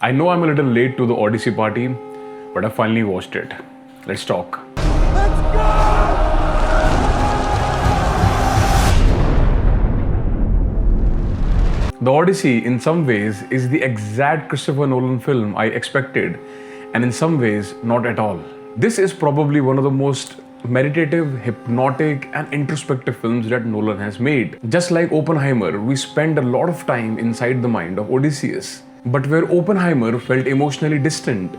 I know I'm a little late to the Odyssey party, but I finally watched it. Let's talk. The Odyssey, in some ways, is the exact Christopher Nolan film I expected, and in some ways, not at all. This is probably one of the most meditative, hypnotic, and introspective films that Nolan has made. Just like Oppenheimer, we spend a lot of time inside the mind of Odysseus. But where Oppenheimer felt emotionally distant,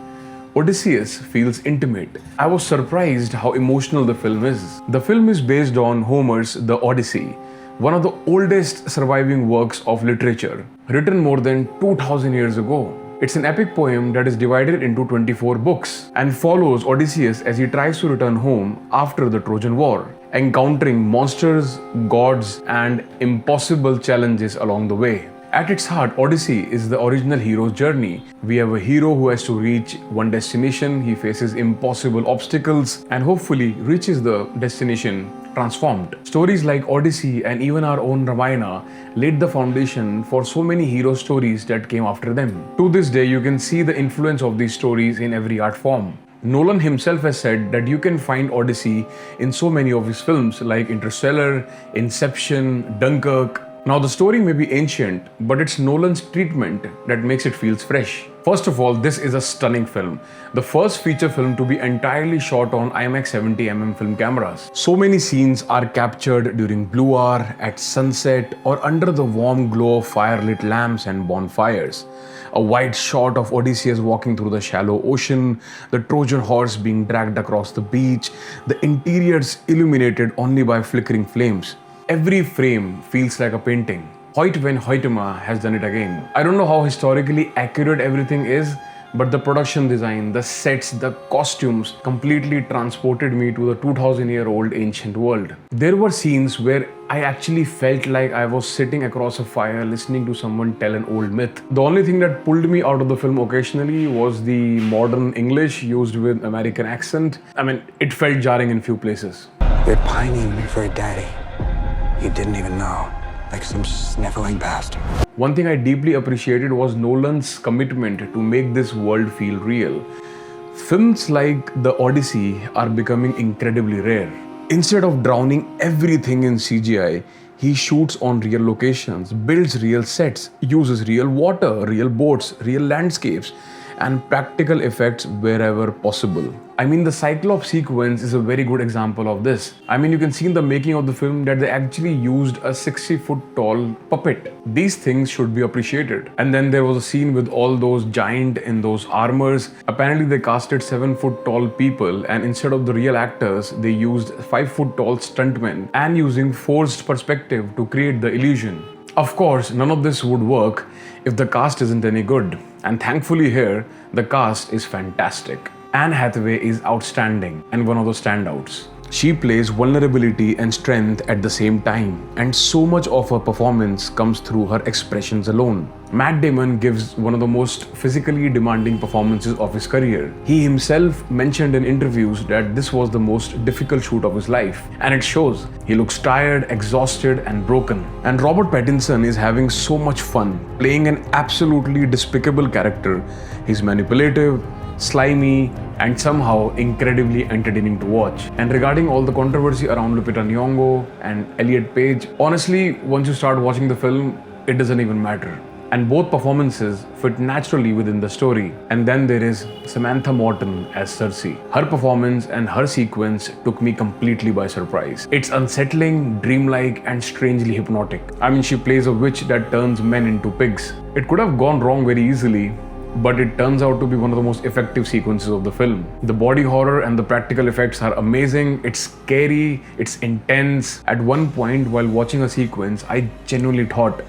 Odysseus feels intimate. I was surprised how emotional the film is. The film is based on Homer's The Odyssey, one of the oldest surviving works of literature, written more than 2000 years ago. It's an epic poem that is divided into 24 books and follows Odysseus as he tries to return home after the Trojan War, encountering monsters, gods, and impossible challenges along the way. At its heart, Odyssey is the original hero's journey. We have a hero who has to reach one destination, he faces impossible obstacles, and hopefully reaches the destination transformed. Stories like Odyssey and even our own Ramayana laid the foundation for so many hero stories that came after them. To this day, you can see the influence of these stories in every art form. Nolan himself has said that you can find Odyssey in so many of his films like Interstellar, Inception, Dunkirk. Now the story may be ancient, but it's Nolan's treatment that makes it feel fresh. First of all, this is a stunning film. The first feature film to be entirely shot on IMAX 70mm film cameras. So many scenes are captured during blue hour, at sunset, or under the warm glow of fire-lit lamps and bonfires. A wide shot of Odysseus walking through the shallow ocean, the Trojan horse being dragged across the beach, the interiors illuminated only by flickering flames. Every frame feels like a painting. Hoytema has done it again. I don't know how historically accurate everything is, but the production design, the sets, the costumes completely transported me to the 2000-year-old ancient world. There were scenes where I actually felt like I was sitting across a fire listening to someone tell an old myth. The only thing that pulled me out of the film occasionally was the modern English used with American accent. I mean, it felt jarring in few places. You're pining for a daddy you didn't even know, like some sniveling bastard. One thing I deeply appreciated was Nolan's commitment to make this world feel real. Films like The Odyssey are becoming incredibly rare. Instead of drowning everything in CGI, he shoots on real locations, builds real sets, uses real water, real boats, real landscapes, and practical effects wherever possible. I mean, the Cyclops sequence is a very good example of this. I mean, you can see in the making of the film that they actually used a 60-foot tall puppet. These things should be appreciated. And then there was a scene with all those giants in those armors. Apparently they casted 7-foot tall people, and instead of the real actors, they used 5-foot tall stuntmen and using forced perspective to create the illusion. Of course, none of this would work if the cast isn't any good. And thankfully here, the cast is fantastic. Anne Hathaway is outstanding and one of the standouts. She plays vulnerability and strength at the same time, and so much of her performance comes through her expressions alone. Matt Damon gives one of the most physically demanding performances of his career. He himself mentioned in interviews that this was the most difficult shoot of his life, and it shows. He looks tired, exhausted, and broken. And Robert Pattinson is having so much fun, playing an absolutely despicable character. He's manipulative, slimy, and somehow incredibly entertaining to watch. And regarding all the controversy around Nyong'o and Elliot Page, honestly, once you start watching the film, it doesn't even matter. And both performances fit naturally within the story. And then there is Samantha Morton as Cersei. Her performance and her sequence took me completely by surprise. It's unsettling, dreamlike, and strangely hypnotic. I mean, she plays a witch that turns men into pigs. It could have gone wrong very easily, but it turns out to be one of the most effective sequences of the film. The body horror and the practical effects are amazing. It's scary, it's intense. At one point while watching a sequence, I genuinely thought,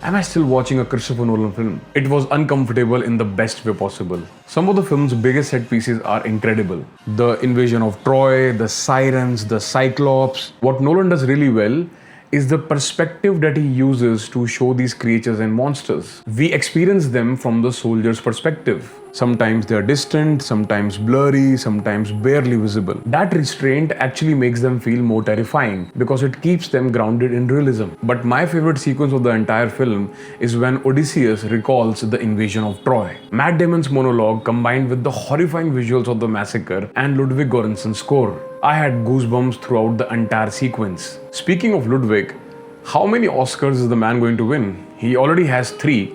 am I still watching a Christopher Nolan film? It was uncomfortable in the best way possible. Some of the film's biggest set pieces are incredible. The invasion of Troy, the sirens, the Cyclops. What Nolan does really well is the perspective that he uses to show these creatures and monsters. We experience them from the soldier's perspective. Sometimes they are distant, sometimes blurry, sometimes barely visible. That restraint actually makes them feel more terrifying because it keeps them grounded in realism. But my favorite sequence of the entire film is when Odysseus recalls the invasion of Troy. Matt Damon's monologue combined with the horrifying visuals of the massacre and Ludwig Goransson's score. I had goosebumps throughout the entire sequence. Speaking of Ludwig, how many Oscars is the man going to win? He already has 3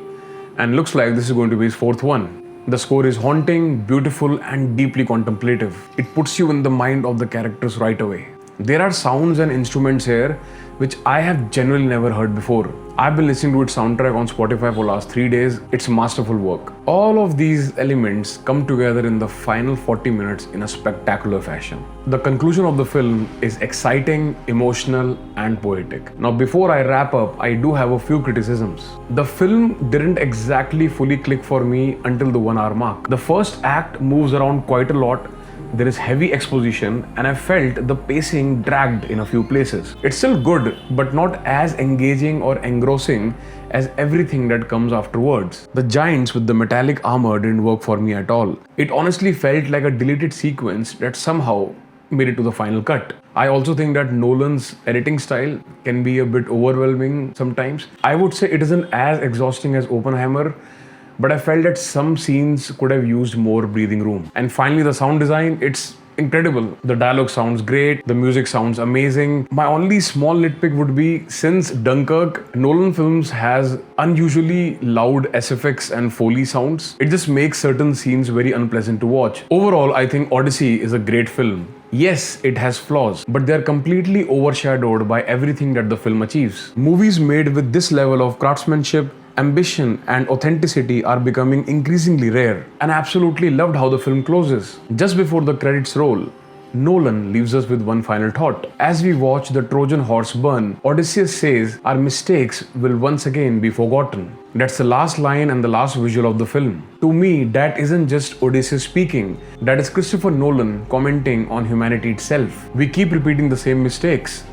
and looks like this is going to be his 4th one. The score is haunting, beautiful and deeply contemplative. It puts you in the mind of the characters right away. There are sounds and instruments here which I have genuinely never heard before. I've been listening to its soundtrack on Spotify for the last 3 days. It's masterful work. All of these elements come together in the final 40 minutes in a spectacular fashion. The conclusion of the film is exciting, emotional, and poetic. Now, before I wrap up, I do have a few criticisms. The film didn't exactly fully click for me until the 1 hour mark. The first act moves around quite a lot. There is heavy exposition and I felt the pacing dragged in a few places. It's still good, but not as engaging or engrossing as everything that comes afterwards. The giants with the metallic armor didn't work for me at all. It honestly felt like a deleted sequence that somehow made it to the final cut. I also think that Nolan's editing style can be a bit overwhelming sometimes. I would say it isn't as exhausting as Oppenheimer, but I felt that some scenes could have used more breathing room. And finally, the sound design, it's incredible. The dialogue sounds great, the music sounds amazing. My only small nitpick would be, since Dunkirk, Nolan films has unusually loud SFX and Foley sounds. It just makes certain scenes very unpleasant to watch. Overall, I think Odyssey is a great film. Yes, it has flaws, but they're completely overshadowed by everything that the film achieves. Movies made with this level of craftsmanship, ambition and authenticity are becoming increasingly rare, and I absolutely loved how the film closes. Just before the credits roll, Nolan leaves us with one final thought. As we watch the Trojan horse burn, Odysseus says our mistakes will once again be forgotten. That's the last line and the last visual of the film. To me, that isn't just Odysseus speaking, that is Christopher Nolan commenting on humanity itself. We keep repeating the same mistakes.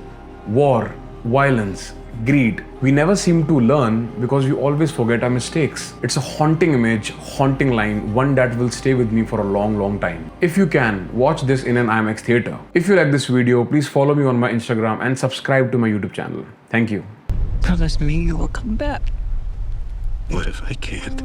War, violence, greed. We never seem to learn because we always forget our mistakes. It's a haunting image, haunting line, one that will stay with me for a long, long time. If you can, watch this in an IMAX theater. If you like this video, please follow me on my Instagram and subscribe to my YouTube channel. Thank you. Promise me you will come back. What if I can't?